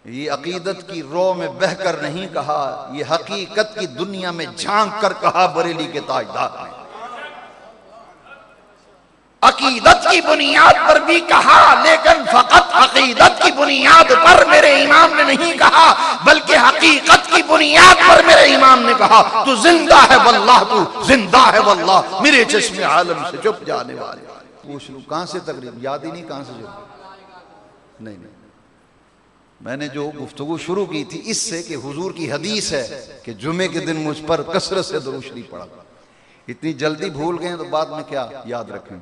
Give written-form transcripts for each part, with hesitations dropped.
ये अकीदत की रो में बहकर नहीं कहा, ये हकीकत की दुनिया में झांक कर कहा बरेली के ताजदार ने। अकीदत की बुनियाद पर भी कहा, लेकिन फकत अकीदत की बुनियाद पर मेरे इमाम ने नहीं कहा, बल्कि हकीकत की बुनियाद पर मेरे इमाम ने कहा, तू जिंदा है वल्लाह, तू जिंदा है वल्लाह, मेरे चश्मे आलम से चुप जाने वाले। पूछ लूं कहां से तकरीब याद ही नहीं, कहां से जो नहीं। मैंने जो गुफ्तगू शुरू की थी इससे कि हुजूर की हदीस है कि जुमे के दिन मुझ पर कसरत से दुरूद शरीफ पढ़ा। इतनी जल्दी भूल गए तो बाद में क्या याद रखें।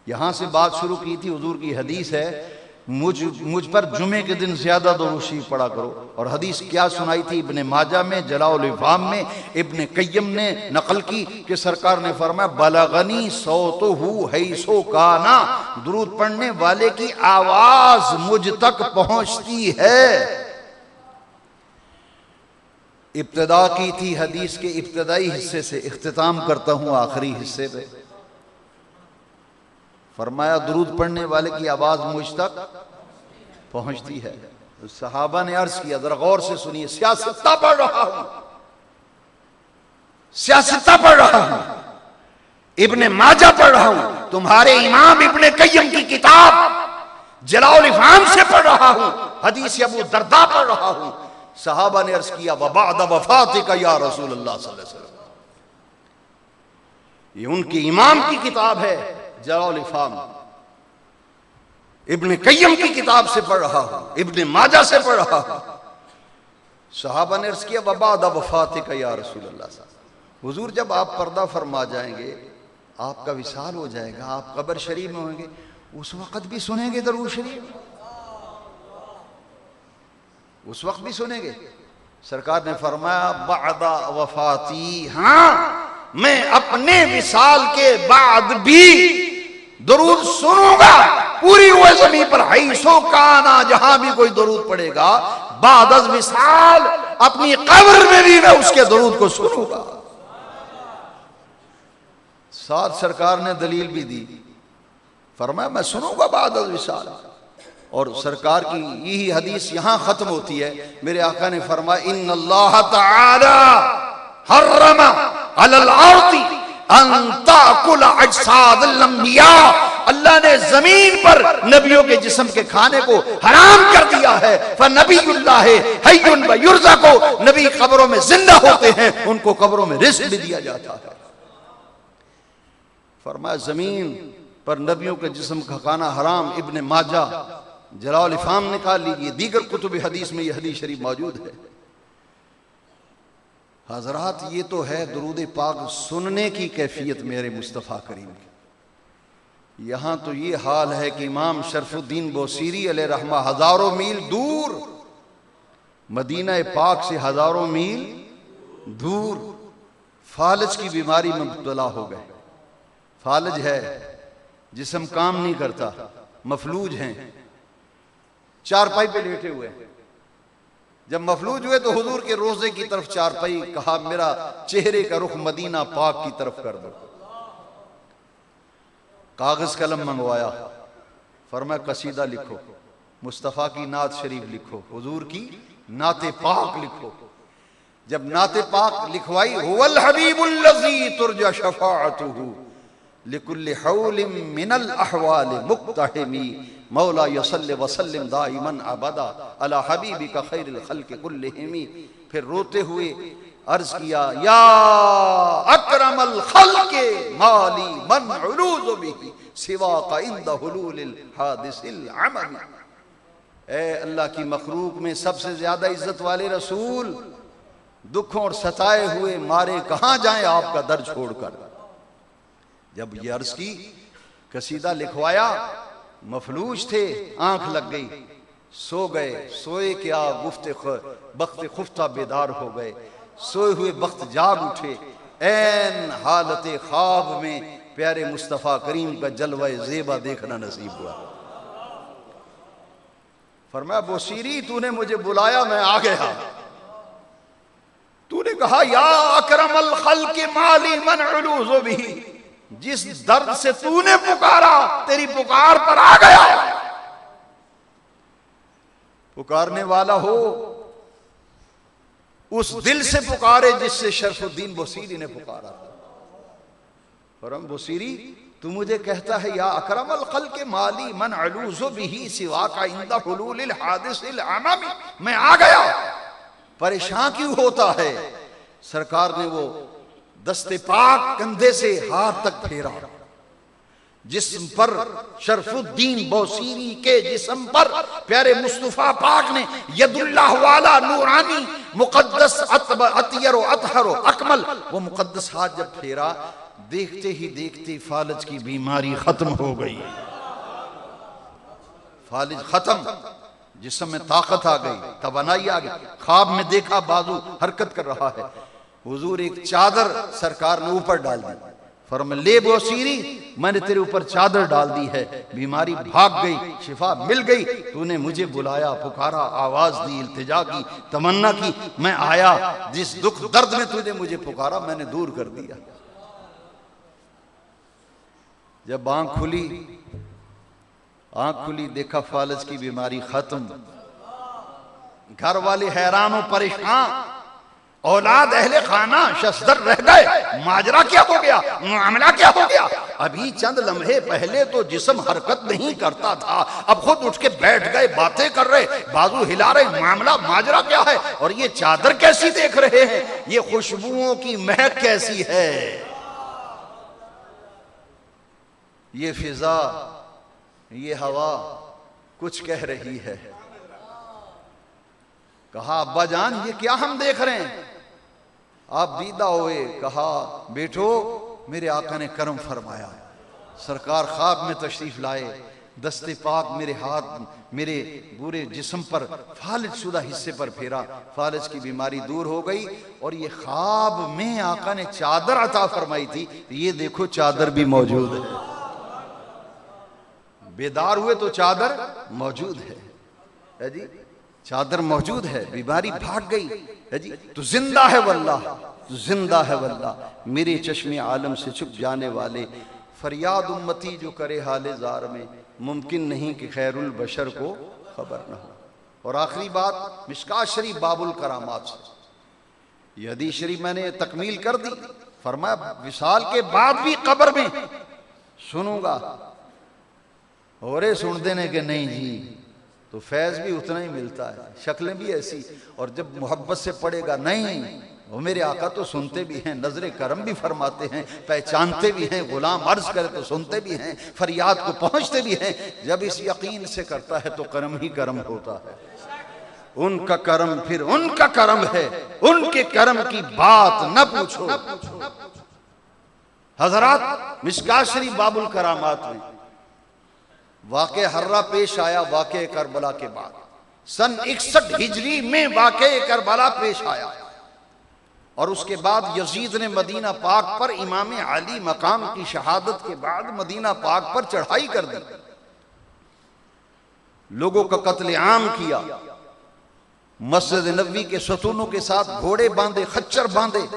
यहां से बात शुरू की थी, हुजूर की हदीस है मुझ पर जुमे के दिन ज्यादा दुरूद शरीफ पढ़ा करो। और हदीस क्या सुनाई थी? इब्ने माजा में, जलाउल इफ़ाम में इब्ने कय्यम ने नकल की कि सरकार ने फरमाया बलगनी सौतुहु हैसो काना, दुरूद पढ़ने वाले की आवाज मुझ तक पहुंचती है। इब्तिदा की थी हदीस के इब्तिदाई हिस्से से, इख्तिताम करता हूं आखिरी हिस्से पे। फरमाया दुरूद पढ़ने वाले की आवाज मुझ तक पहुंचती है। सहाबा ने अर्ज किया, जरा गौर से सुनिए, सियासत्ता पढ़ रहा हूं, सियासत्ता पढ़ रहा हूं, इब्ने माजा पढ़ रहा हूं, तुम्हारे इमाम इब्ने कय्यम की किताब जलाउल इफ़ाम से पढ़ रहा हूं, हदीस अबू दरदा पढ़ रहा हूं। सहाबा ने अर्ज किया वबाद वफातिका या रसूल अल्लाह सल्लल्लाहु अलैहि वसल्लम, ये उनके इमाम की किताब है जलाउल इफ़ाम, इब्ने कय्यम की किताब से पढ़ रहा हूं, इब्ने माजा से पढ़ रहा हूं। सहाबा ने अर्ज किया वबाद वफातिका या रसूल अल्लाह, हुजूर जब आप पर्दा फरमा जाएंगे, आपका विसाल हो जाएगा, आप कब्र शरीफ में होंगे, उस वक्त भी सुनेंगे दरूद शरीफ, उस वक्त भी सुनेंगे। सरकार ने फरमाया बादा वफाती, हाँ मैं अपने विसाल के बाद भी दरूद सुनूंगा। पूरी वो जमीन पर हैसो काना, जहां भी कोई दरूद पड़ेगा बादज विसाल, अपनी कब्र में भी मैं उसके दरूद को सुनूंगा। साथ सरकार ने दलील भी दी, फरमाया मैं सुनूंगा बादज विसाल। और सरकार की यही हदीस यहां खत्म होती है। मेरे आका ने फरमाया इन्नल्लाह तआला हर्रमा अलल अर्दी अन ताकुल अजसादल अंबिया, अल्लाह ने जमीन पर नबियों के जिस्म के खाने को हराम कर दिया है। फनबीयुल्लाह हय्युन व युरज़क़ु, नबी कब्रों में जिंदा होते हैं, उनको कब्रों में रिज़्क़ भी दिया जाता है। फरमाया जमीन पर नबियों के जिस्म का खाना हराम। इब्ने माजा जलाउल इफ़ाम निकाल लीजिए, दीगर कुतुब हदीस में यह हदीस शरीफ मौजूद है। हजरात ये तो है दुरूद पाक सुनने की कैफियत मेरे मुस्तफ़ा करीम की। यहाँ तो ये हाल है कि इमाम शरफुद्दीन बोसीरी अलैहि रहमा हजारों मील दूर, मदीना पाक से हजारों मील दूर, फालज की बीमारी में मुब्तला हो गए। फालज है, जिस्म काम नहीं करता, मफलूज हैं, चारपाई पे लेटे हुए। जब मफलूज हुए तो हुजूर के रोजे की तरफ चारपाई, कहा मेरा चेहरे का रुख मदीना पाक की तरफ कर दो। कागज कलम मंगवाया, फरमाया कसीदा लिखो, मुस्तफ़ा की नात शरीफ लिखो, हुजूर की नाते पाक लिखो। जब नाते पाक लिखवाई, हुवल हबीबुल लज़ी तुरजा शफ़ाअतुहु लिकुल्लि हौलिम मिनल अहवाल मुक्तहिमी मौला यसल्लि वसल्लिम दाइमन अबदा अला हबीबिका खैरिल खल्क़ि कुल्लिहिमी। फिर रोते हुए अर्ज किया या अकरमल खल्क़ि माली मन उलूज़ु बिही सिवा का इंद हुलूलिल हादिसिल अममी। ए अल्लाह की मखलूक में सबसे ज्यादा इज्जत वाले रसूल, दुखों और सताए हुए मारे कहां जाएं आपका दर छोड़कर। जब ये अर्ज की, कसीदा लिखवाया, मफलूज थे, आंख लग गई, सो गए। सोए क्या बख्त खुफ्ता बेदार हो गए, सोए हुए बख्त जाग उठे। ऐन हालत ख्वाब में प्यारे मुस्तफ़ा करीम का जलवा ज़ेबा देखना नसीब हुआ। फरमाया बोसीरी तूने मुझे बुलाया, मैं आ गया। तूने कहा या अकरमल खल्क़ि माली मन उलूज़ु बिही, जिस दर्द से तूने पुकारा तेरी पुकार पर आ गया। पुकारने वाला हो उस दिल से पुकारे जिससे शरफुद्दीन बुसीरी ने पुकारा। फरम बुसीरी तू मुझे कहता है या अकरमल खल्क़ माली मन अलूज़ु बिही सिवा का इंदा हुलूलिल हादिसिल अमामी, मैं आ गया, परेशान क्यों होता है? सरकार ने वो दस्ते पाक कंधे से हाथ तक फेरा, जिस्म पर शरफुद्दीन बुसीरी के जिस्म पर प्यारे मुस्तफा पाक ने यदुल्लाह वाला नूरानी मुकद्दस अतयरो अतहरो अकमल वो मुकद्दस हाथ जब फेरा, देखते ही देखते फालिज की बीमारी खत्म हो गई। फालिज खत्म, जिस्म में ताकत आ गई, तवानाई आ गई। ख्वाब में देखा बाजू हरकत कर रहा है। हुजूर एक चादर सरकार ने ऊपर डाल दी। फरमाया ले बुसीरी मैंने तेरे ऊपर चादर डाल दी है, बीमारी भाग गई, शिफा मिल गई। तूने मुझे बुलाया, पुकारा, आवाज दी, इल्तिजा की, तमन्ना की, मैं आया। जिस दुख दर्द में तूने मुझे पुकारा मैंने दूर कर दिया। जब आंख खुली देखा फालिज की बीमारी खत्म। घर वाले हैरान और परेशान, औलाद अहले खाना शस्तर रह गए। माजरा क्या हो गया, मामला क्या हो गया? अभी चंद लम्हे पहले तो जिस्म हरकत नहीं करता था, अब खुद उठ के बैठ गए, बातें कर रहे, बाजू हिला रहे, मामला माजरा क्या है? और ये चादर कैसी देख रहे हैं, ये खुशबुओं की महक कैसी है, ये फिजा, ये हवा कुछ कह रही है। कहा अब्बा जान ये क्या हम देख रहे हैं? आप दीदा हुए। कहा बेटो मेरे आका ने करम फरमाया, सरकार ख्वाब में तशरीफ लाए, दस्ते पाक मेरे हाथ मेरे पूरे जिस्म पर फालिज शुदा हिस्से पर फेरा, फालिज की बीमारी दूर हो गई। और ये ख्वाब में आका ने चादर अता फरमाई थी, ये देखो चादर भी मौजूद है। बेदार हुए तो चादर मौजूद है जी, चादर मौजूद है, बीमारी भाग गई है जी। तो जिंदा है वल्लाह, तो जिंदा है वल्लाह। मेरे चश्मे आलम से छुप जाने वाले, फरियाद उम्मती जो करे हाले जार में, मुमकिन नहीं कि खैरुल बशर को खबर न हो। और आखिरी बात मिशकात शरीफ बाबुल करामात से, ये हदीस शरीफ मैंने तकमील कर दी। फरमाया विसाल के बाद भी कब्र में सुनूंगा। और सुन देने के नहीं जी, तो फैज़ भी उतना ही मिलता है, शक्लें भी ऐसी। और जब मोहब्बत से पड़ेगा नहीं, वो मेरे आका तो सुनते भी हैं, नजरे करम भी फरमाते हैं, पहचानते भी हैं, गुलाम अर्ज करे तो सुनते भी हैं, फरियाद को पहुंचते भी हैं। जब इस यकीन से करता है तो करम ही करम होता है। उनका करम फिर उनका करम है, उनके करम की बात न पूछो। हजरात मिशकात शरीफ बाबुल करामात में वाक़े हर्रा पेश आया। वाक़े करबला के बाद सन 61 हिजरी में वाक़े करबला पेश आया। और उसके बाद यजीद ने मदीना पाक पर इमाम अली मकाम की शहादत के बाद मदीना पाक पर चढ़ाई कर दी, लोगों का कत्ले आम किया। मस्जिद नबी के सतूनों के साथ घोड़े बांधे, खच्चर बांधे,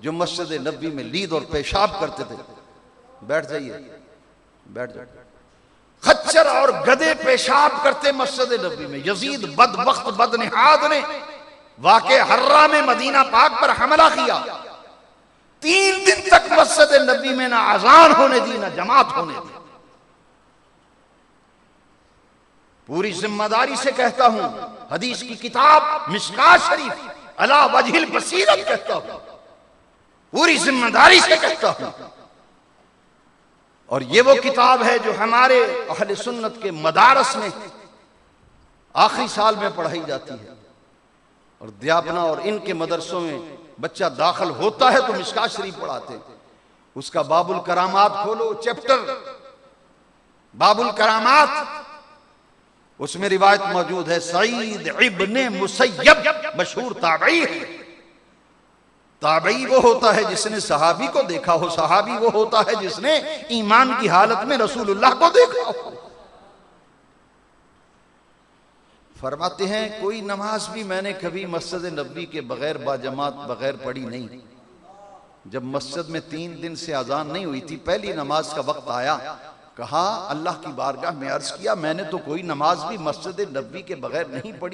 जो मस्जिद नबी में लीद और पेशाब करते थे। बैठ जाइए, बैठ जाइए। खच्चर और गधे पेशाब करते मस्जिद नबी में। यजीद बदबख्त बदनिहाद ने वाक़े हर्रा में मदीना पाक पर हमला किया। 3 दिन तक मस्जिद नबी में ना अजान होने दी, ना जमात होने दी। पूरी जिम्मेदारी से कहता हूं, हदीस की किताब मिशकात शरीफ अला वजहिल बसीरत कहता हूं, पूरी जिम्मेदारी से कहता हूं। और ये वो किताब है जो हमारे अहले सुन्नत के मदारस में आखिरी साल में पढ़ाई जाती है। और दियापना और इनके मदरसों में बच्चा दाखिल होता है तो मिशकात शरीफ पढ़ाते हैं। उसका बाबुल करामात खोलो, चैप्टर बाबुल करामात, उसमें रिवायत मौजूद है। सईद इब्ने मुसय्यब मशहूर ताबई है। ताबई वो होता है जिसने सहाबी को देखा हो, सहाबी वो होता है जिसने ईमान की हालत में रसूलुल्लाह को देखा हो। फरमाते हैं कोई नमाज भी मैंने कभी मस्जिद नबी के बगैर बाजमात बगैर पढ़ी नहीं। जब मस्जिद में 3 दिन से अजान नहीं हुई थी, पहली नमाज का वक्त आया, कहा अल्लाह की बारगाह में अर्ज किया, मैंने तो कोई नमाज भी मस्जिद नबी के बगैर नहीं पढ़ी।